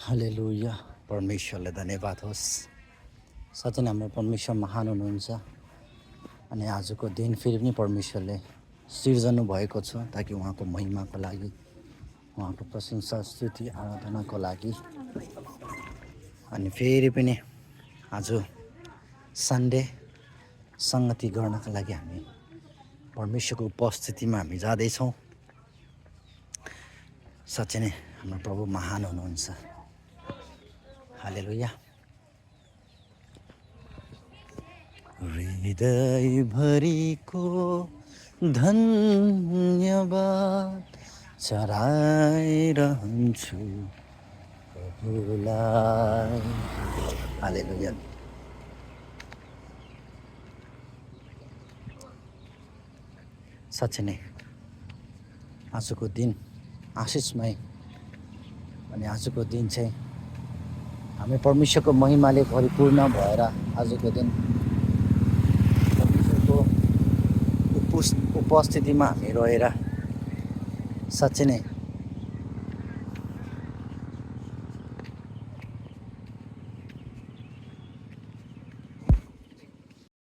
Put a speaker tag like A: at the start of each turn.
A: हालेलुया परमेश्वरलाई धन्यवाद होस्। साँच्चै नै हाम्रो परमेश्वर महान हुनुहुन्छ अनि आजको दिन फेरि पनि परमेश्वरले सिर्जनु भएको छ ताकि उहाँको महिमाको लागि, उहाँको प्रशंसा स्तुति आराधनाको लागि अनि फेरि पनि आज सन्डे सङ्गति गर्नका लागि हामी परमेश्वरको उपस्थितिमा हामी जाँदैछौँ। साँच्चै नै हाम्रो प्रभु महान हुनुहुन्छ। हालेलुया। हृदयभरिको धन्यवाद चढाइरहन्छु प्रभुलाई। हालेलुया। साँच्चै नै आजको दिन आशिषमय अनि आजको दिन चाहिँ हामी परमेश्वरको महिमाले परिपूर्ण भएर आजको दिन परमेश्वरको उपस्थितिमा हामी रहेर साँच्चै नै